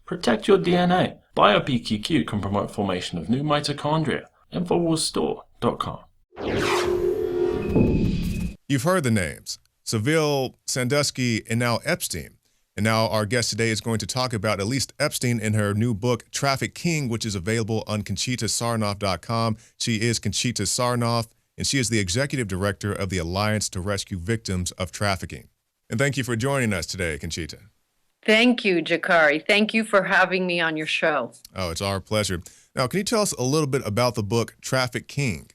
Protect your DNA. BioPQQ can promote formation of new mitochondria. Infowarsstore.com. You've heard the names, Seville, Sandusky, and now Epstein. And now our guest today is going to talk about at least Epstein in her new book, Traffic King, which is available on ConchitaSarnoff.com. She is Conchita Sarnoff, and she is the executive director of the Alliance to Rescue Victims of Trafficking. And thank you for joining us today, Conchita. Thank you, Jakari. Thank you for having me on your show. Oh, it's our pleasure. Now, can you tell us a little bit about the book, Traffic King?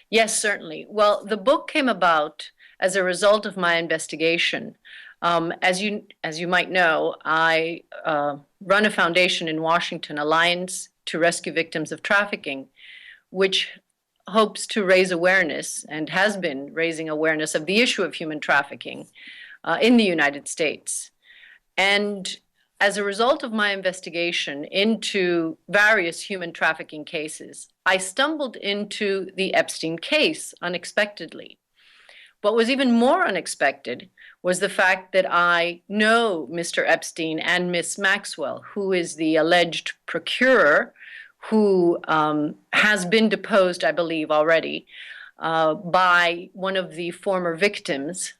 Yes, certainly. Well, the book came about as a result of my investigation. As you might know, I run a foundation in Washington, Alliance to Rescue Victims of Trafficking, which hopes to raise awareness and has been raising awareness of the issue of human trafficking in the United States. And as a result of my investigation into various human trafficking cases, I stumbled into the Epstein case unexpectedly. What was even more unexpected was the fact that I know Mr. Epstein and Miss Maxwell, who is the alleged procurer, who has been deposed, I believe, already by one of the former victims,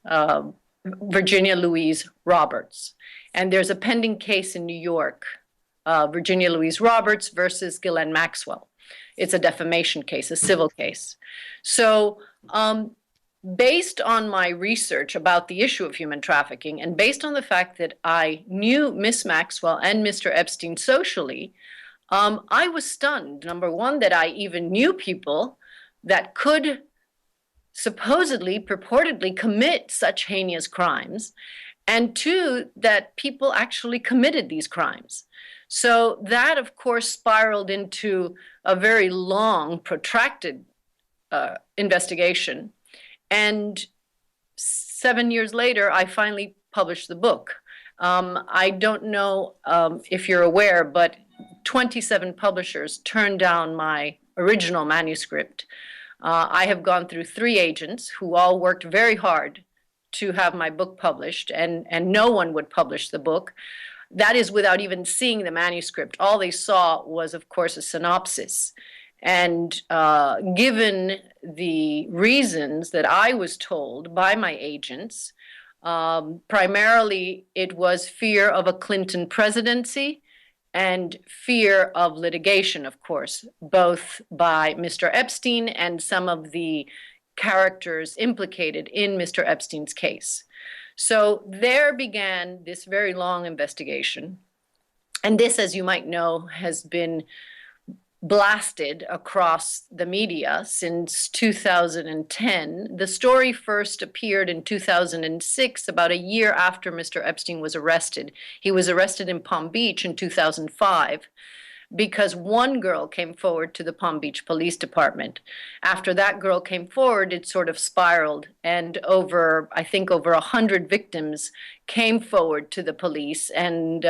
Virginia Louise Roberts. And there's a pending case in New York, Virginia Louise Roberts versus Ghislaine Maxwell. It's a defamation case, a civil case. So based on my research about the issue of human trafficking, and based on the fact that I knew Miss Maxwell and Mr. Epstein socially, I was stunned, number one, that I even knew people that could supposedly, purportedly commit such heinous crimes, and two, that people actually committed these crimes. So that, of course, spiraled into a very long, protracted investigation. And 7 years later, I finally published the book. I don't know if you're aware, but 27 publishers turned down my original manuscript. I have gone through 3 agents who all worked very hard to have my book published, and no one would publish the book. That is without even seeing the manuscript. All they saw was, of course, a synopsis. And given the reasons that I was told by my agents, primarily it was fear of a Clinton presidency and fear of litigation, of course, both by Mr. Epstein and some of the characters implicated in Mr. Epstein's case. So there began this very long investigation. And this, as you might know, has been blasted across the media since 2010. The story first appeared in 2006, about a year after Mr. Epstein was arrested. He was arrested in Palm Beach in 2005 because one girl came forward to the Palm Beach Police Department. After that girl came forward, it sort of spiraled, and I think over 100 victims came forward to the police, and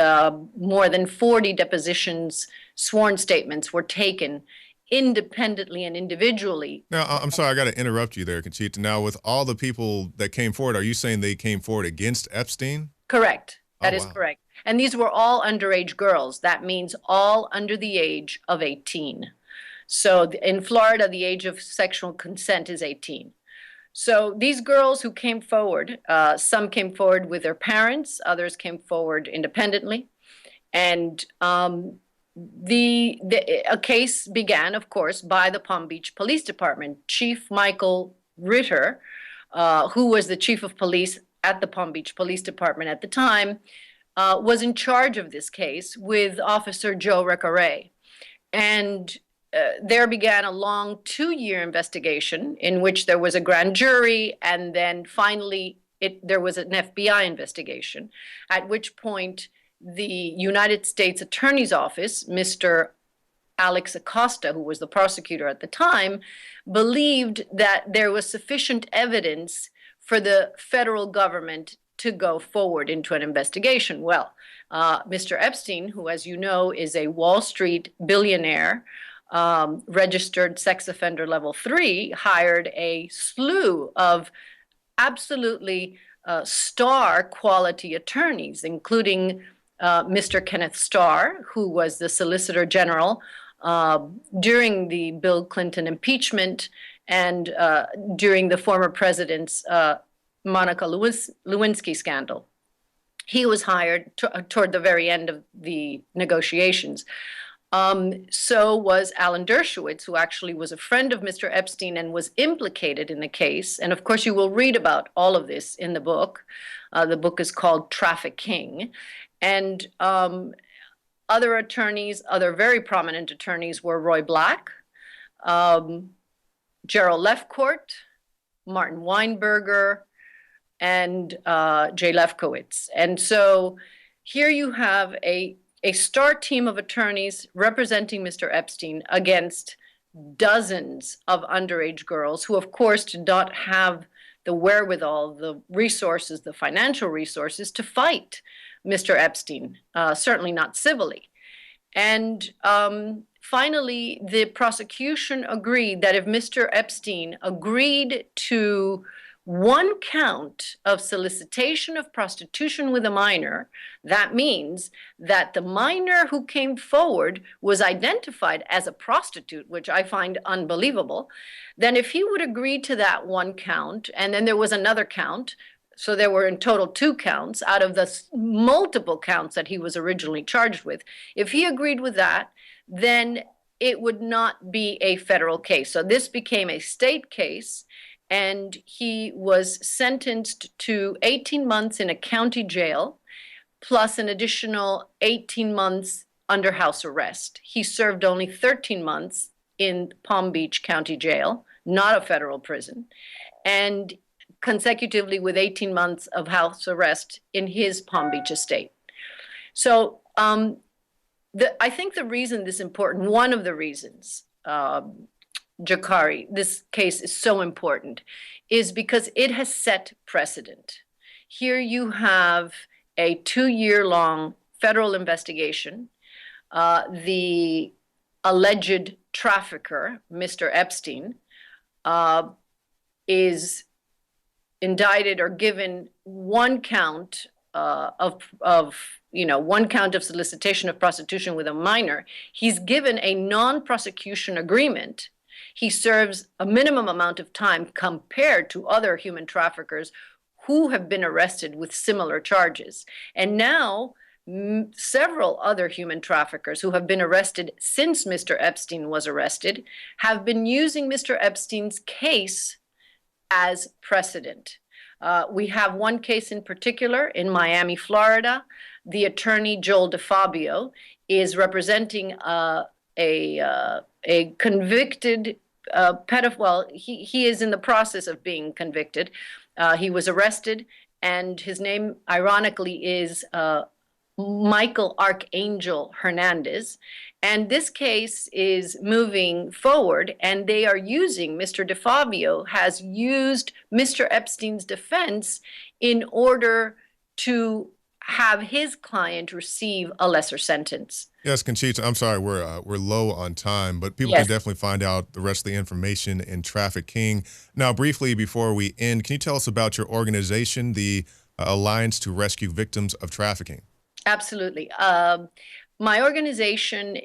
more than 40 depositions, sworn statements were taken independently and individually. Now, I'm sorry, I got to interrupt you there, Conchita. Now, with all the people that came forward, are you saying they came forward against Epstein? Correct. That is wow. correct. And these were all underage girls. That means all under the age of 18. So in Florida, the age of sexual consent is 18. So these girls who came forward, some came forward with their parents, others came forward independently. And a case began, of course, by the Palm Beach Police Department. Chief Michael Ritter, who was the chief of police at the Palm Beach Police Department at the time, was in charge of this case with Officer Joe Recaray. And there began a long 2-year investigation in which there was a grand jury, and then finally there was an FBI investigation, at which point the United States Attorney's Office, Mr. Alex Acosta, who was the prosecutor at the time, believed that there was sufficient evidence for the federal government to go forward into an investigation. Well, Mr. Epstein, who, as you know, is a Wall Street billionaire, registered sex offender level 3, hired a slew of absolutely star quality attorneys, including Mr. Kenneth Starr, who was the Solicitor General during the Bill Clinton impeachment and during the former president's Monica Lewinsky scandal. He was hired toward the very end of the negotiations. So was Alan Dershowitz, who actually was a friend of Mr. Epstein and was implicated in the case. And of course, you will read about all of this in the book. The book is called Traffic King. And other attorneys, other very prominent attorneys, were Roy Black, Gerald Lefcourt, Martin Weinberger, and Jay Lefkowitz. And so here you have a star team of attorneys representing Mr. Epstein against dozens of underage girls who, of course, did not have the wherewithal, the resources, the financial resources to fight Mr. Epstein, certainly not civilly. And finally, the prosecution agreed that if Mr. Epstein agreed to one count of solicitation of prostitution with a minor, that means that the minor who came forward was identified as a prostitute, which I find unbelievable. Then if he would agree to that one count, and then there was another count, so there were in total 2 counts out of the multiple counts that he was originally charged with. If he agreed with that, then it would not be a federal case. So this became a state case, and he was sentenced to 18 months in a county jail, plus an additional 18 months under house arrest. He served only 13 months in Palm Beach County Jail, not a federal prison, and consecutively with 18 months of house arrest in his Palm Beach estate. So I think the reason this is important, one of the reasons, Jakari, this case is so important, is because it has set precedent. Here you have a 2-year-long federal investigation. The alleged trafficker, Mr. Epstein, is indicted or given one count one count of solicitation of prostitution with a minor. He's given a non-prosecution agreement. He serves a minimum amount of time compared to other human traffickers who have been arrested with similar charges. And now several other human traffickers who have been arrested since Mr. Epstein was arrested have been using Mr. Epstein's case as precedent. We have one case in particular in Miami, Florida. The attorney, Joel DeFabio, is representing a convicted pedophile. Well, he is in the process of being convicted. He was arrested, and his name, ironically, is Michael Archangel Hernandez. And this case is moving forward, and they are using, Mr. DeFabio has used Mr. Epstein's defense in order to have his client receive a lesser sentence. Yes, Conchita, I'm sorry, we're low on time, but people can definitely find out the rest of the information in Traffic King. Now, briefly before we end, can you tell us about your organization, the Alliance to Rescue Victims of Trafficking? Absolutely. My organization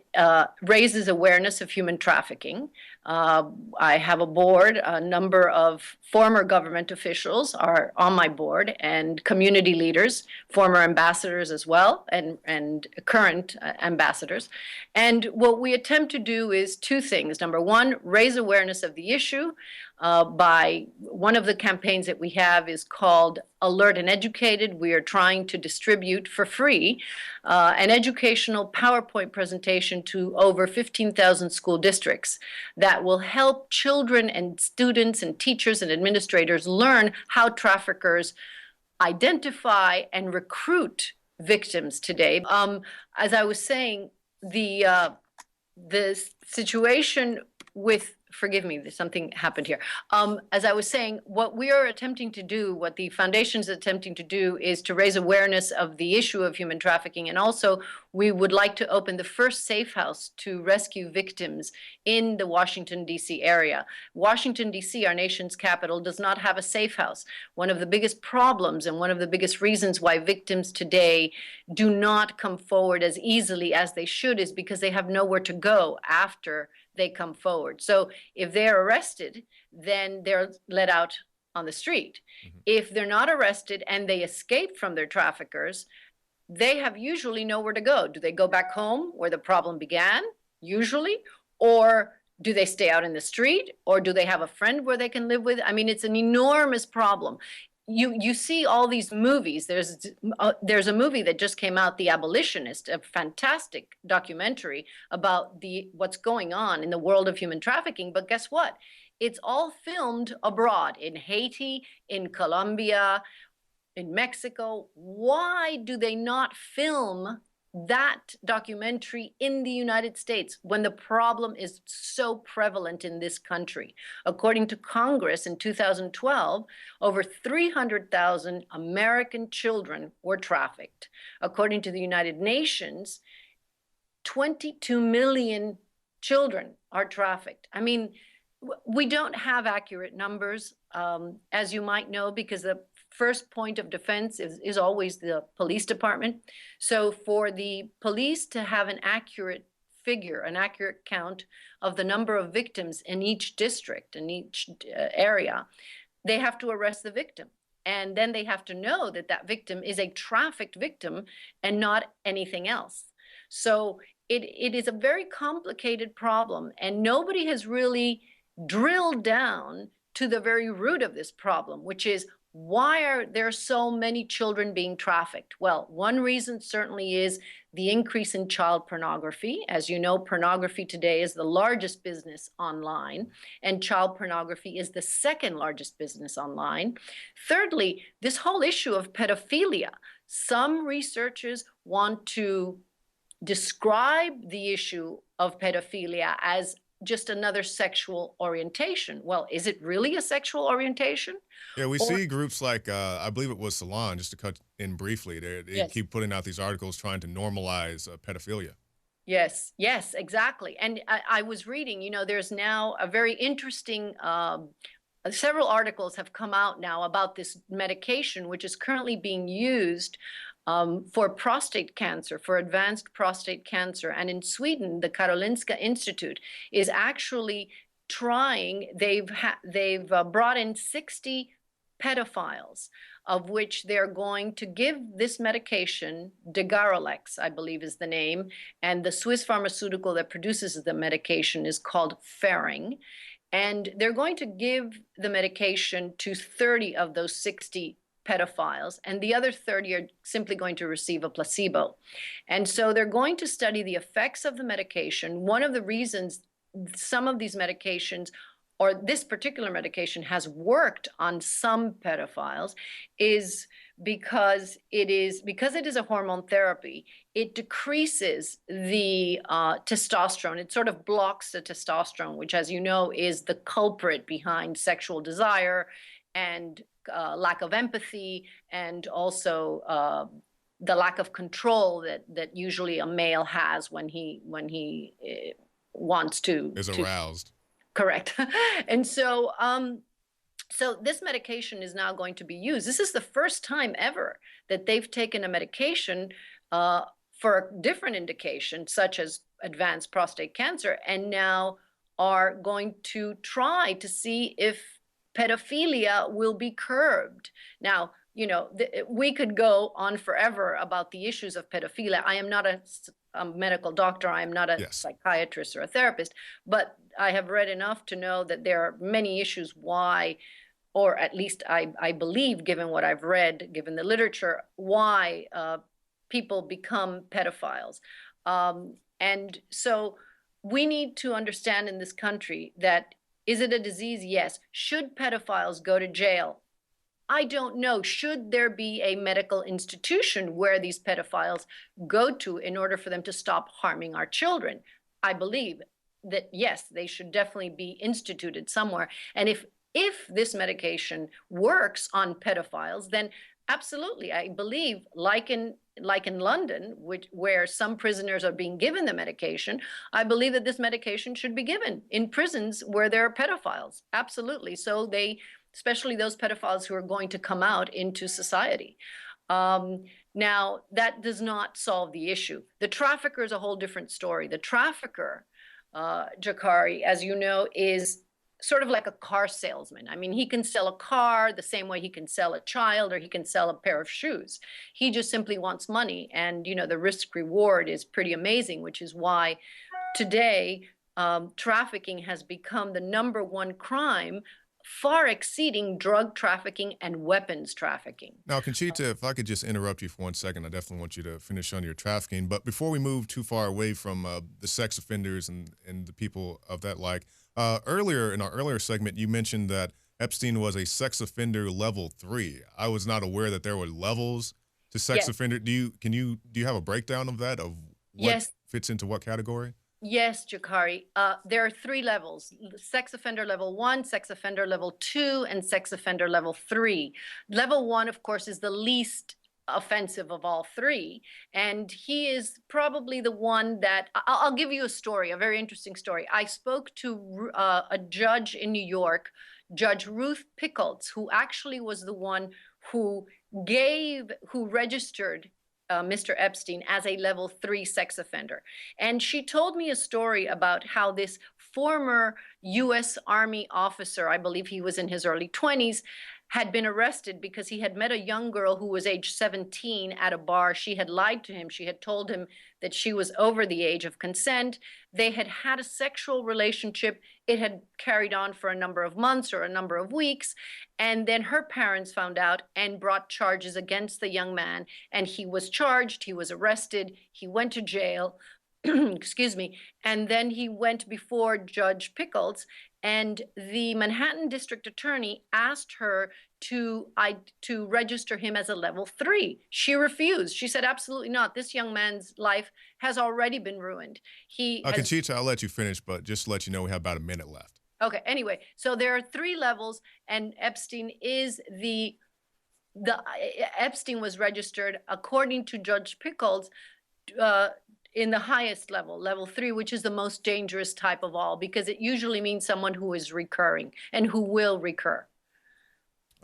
raises awareness of human trafficking. I have a board. A number of former government officials are on my board, and community leaders, former ambassadors as well, and current ambassadors. And what we attempt to do is 2 things. Number one, raise awareness of the issue by one of the campaigns that we have is called Alert and Educated. We are trying to distribute for free an educational PowerPoint presentation to over 15,000 school districts that will help children and students and teachers and administrators learn how traffickers identify and recruit victims today. As I was saying, the situation with forgive me, something happened here. As I was saying, what we are attempting to do, what the foundation is attempting to do, is to raise awareness of the issue of human trafficking. And also, we would like to open the first safe house to rescue victims in the Washington, D.C. area. Washington, D.C., our nation's capital, does not have a safe house. One of the biggest problems and one of the biggest reasons why victims today do not come forward as easily as they should is because they have nowhere to go after they come forward. So if they're arrested, then they're let out on the street. If they're not arrested and they escape from their traffickers, they have usually nowhere to go. Do they go back home where the problem began, usually? Or do they stay out in the street? Or do they have a friend where they can live with? I mean, it's an enormous problem. You see all these movies. There's a movie that just came out, The Abolitionist, a fantastic documentary about what's going on in the world of human trafficking. But guess what? It's all filmed abroad, in Haiti, in Colombia, in Mexico. Why do they not film that documentary in the United States when the problem is so prevalent in this country? According to Congress in 2012, over 300,000 American children were trafficked. According to the United Nations, 22 million children are trafficked. I mean, we don't have accurate numbers, as you might know, because the first point of defense is always the police department. So for the police to have an accurate figure, an accurate count of the number of victims in each district, in each area, they have to arrest the victim. And then they have to know that that victim is a trafficked victim and not anything else. So it is a very complicated problem, and nobody has really drilled down to the very root of this problem, which is, why are there so many children being trafficked? Well, one reason certainly is the increase in child pornography. As you know, pornography today is the largest business online, and child pornography is the second largest business online. Thirdly, this whole issue of pedophilia. Some researchers want to describe the issue of pedophilia as just another sexual orientation. Well, is it really a sexual orientation? Yeah, we see groups like, I believe it was Salon, just to cut in briefly, they Yes. keep putting out these articles trying to normalize pedophilia. Yes, yes, exactly. And I was reading, there's now a very interesting, several articles have come out now about this medication, which is currently being used for prostate cancer, for advanced prostate cancer. And in Sweden, the Karolinska Institute is actually trying, they've brought in 60 pedophiles, of which they're going to give this medication, Degarolex, I believe is the name, and the Swiss pharmaceutical that produces the medication is called Ferring. And they're going to give the medication to 30 of those 60 pedophiles, and the other 30 are simply going to receive a placebo. And so they're going to study the effects of the medication. One of the reasons some of these medications, or this particular medication, has worked on some pedophiles is because it is a hormone therapy. It decreases the testosterone. It sort of blocks the testosterone, which, as you know, is the culprit behind sexual desire and lack of empathy, and also the lack of control that usually a male has when he wants to Is aroused. Correct. And so so this medication is now going to be used. This is the first time ever that they've taken a medication for a different indication, such as advanced prostate cancer, and now are going to try to see if pedophilia will be curbed. Now, we could go on forever about the issues of pedophilia. I am not a medical doctor. I am not a psychiatrist or a therapist, but I have read enough to know that there are many issues why, or at least I believe, given what I've read, given the literature, why people become pedophiles. And so we need to understand in this country that, is it a disease? Yes. Should pedophiles go to jail? I don't know. Should there be a medical institution where these pedophiles go to in order for them to stop harming our children? I believe that yes, they should definitely be instituted somewhere. And if this medication works on pedophiles, then absolutely, I believe, like in London, where some prisoners are being given the medication, I believe that this medication should be given in prisons where there are pedophiles. Absolutely. So they, especially those pedophiles who are going to come out into society. Now, that does not solve the issue. The trafficker is a whole different story. The trafficker, Jakari, as you know, is sort of like a car salesman. I mean, he can sell a car the same way he can sell a child or he can sell a pair of shoes. He just simply wants money. And, you know, the risk reward is pretty amazing, which is why today trafficking has become the #1 crime, far exceeding drug trafficking and weapons trafficking. Now, Conchita, if I could just interrupt you for 1 second, I definitely want you to finish on your trafficking. But before we move too far away from the sex offenders and the people of that like, earlier in our earlier segment, you mentioned that Epstein was a sex offender level 3. I was not aware that there were levels to sex offender. Do you have a breakdown of that, of what fits into what category? Yes, Jakari. There are 3 levels: sex offender level 1, sex offender level 2, and sex offender level 3. Level 1, of course, is the least offensive of all 3. And he is probably the one that I'll give you a story, a very interesting story. I spoke to a judge in New York, Judge Ruth Pickles, who actually was the one who registered Mr. Epstein as a level 3 sex offender. And she told me a story about how this former U.S. Army officer, I believe he was in his early 20s, had been arrested because he had met a young girl who was age 17 at a bar. She had lied to him. She had told him that she was over the age of consent. They had had a sexual relationship. It had carried on for a number of months or a number of weeks. And then her parents found out and brought charges against the young man. And he was charged. He was arrested. He went to jail. Excuse me. And then he went before Judge Pickles, and the Manhattan District Attorney asked her to register him as a level 3. She refused. She said, absolutely not. This young man's life has already been ruined. Conchita, I'll let you finish, but just to let you know, we have about a minute left. Okay. Anyway, so there are 3 levels, and Epstein is Epstein was registered, according to Judge Pickles, in the highest level, level 3, which is the most dangerous type of all, because it usually means someone who is recurring and who will recur.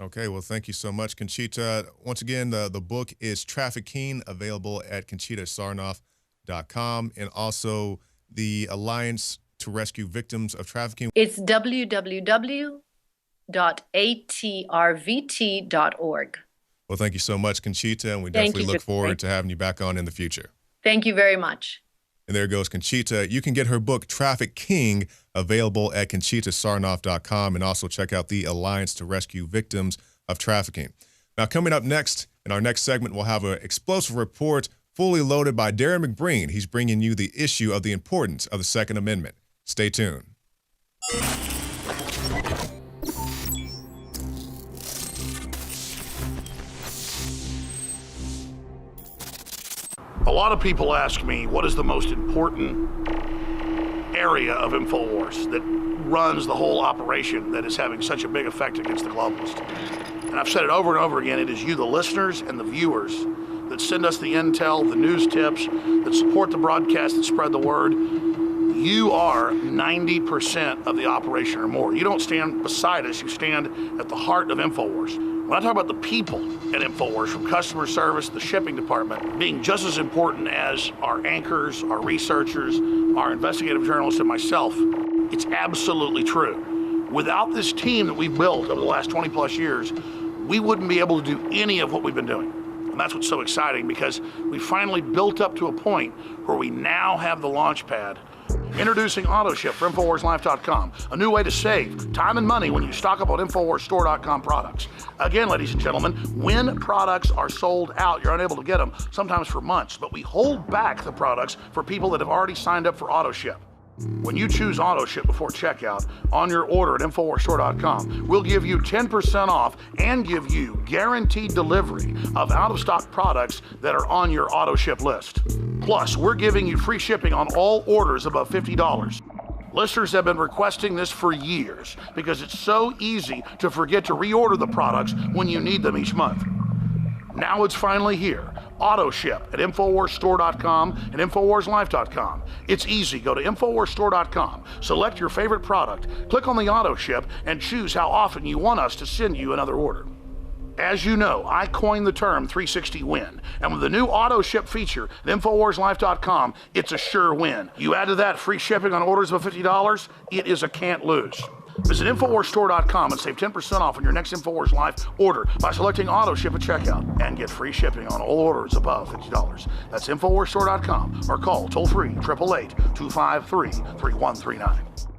Okay, well, thank you so much, Conchita. Once again, the book is Trafficking, available at ConchitaSarnoff.com, and also the Alliance to Rescue Victims of Trafficking. It's www.atrvt.org. Well, thank you so much, Conchita, and we definitely look forward to having you back on in the future. Thank you very much. And there goes Conchita. You can get her book, Traffic King, available at ConchitaSarnoff.com, and also check out the Alliance to Rescue Victims of Trafficking. Now, coming up next, in our next segment, we'll have an explosive report fully loaded by Darren McBreen. He's bringing you the issue of the importance of the Second Amendment. Stay tuned. A lot of people ask me, what is the most important area of Infowars that runs the whole operation that is having such a big effect against the globalists? And I've said it over and over again, it is you, the listeners and the viewers, that send us the intel, the news tips, that support the broadcast, that spread the word. You are 90% of the operation or more. You don't stand beside us, you stand at the heart of Infowars. When I talk about the people at Infowars, from customer service, the shipping department, being just as important as our anchors, our researchers, our investigative journalists, and myself, it's absolutely true. Without this team that we've built over the last 20 plus years, we wouldn't be able to do any of what we've been doing. And that's what's so exciting, because we finally built up to a point where we now have the launch pad. Introducing AutoShip for InfoWarsLife.com, a new way to save time and money when you stock up on InfoWarsStore.com products. Again, ladies and gentlemen, when products are sold out, you're unable to get them, sometimes for months, but we hold back the products for people that have already signed up for AutoShip. When you choose AutoShip before checkout on your order at InfoWarsStore.com, we'll give you 10% off and give you guaranteed delivery of out-of-stock products that are on your AutoShip list. Plus, we're giving you free shipping on all orders above $50. Listeners have been requesting this for years because it's so easy to forget to reorder the products when you need them each month. Now it's finally here. Auto ship at InfoWarsStore.com and InfoWarsLife.com. It's easy. Go to InfoWarsStore.com, select your favorite product, click on the auto ship, and choose how often you want us to send you another order. As you know, I coined the term 360 win, and with the new auto ship feature at InfoWarsLife.com, it's a sure win. You add to that free shipping on orders of $50, it is a can't lose. Visit InfoWarsStore.com and save 10% off on your next InfoWars Life order by selecting auto ship at checkout and get free shipping on all orders above $50. That's InfoWarsStore.com or call toll free 888-253-3139.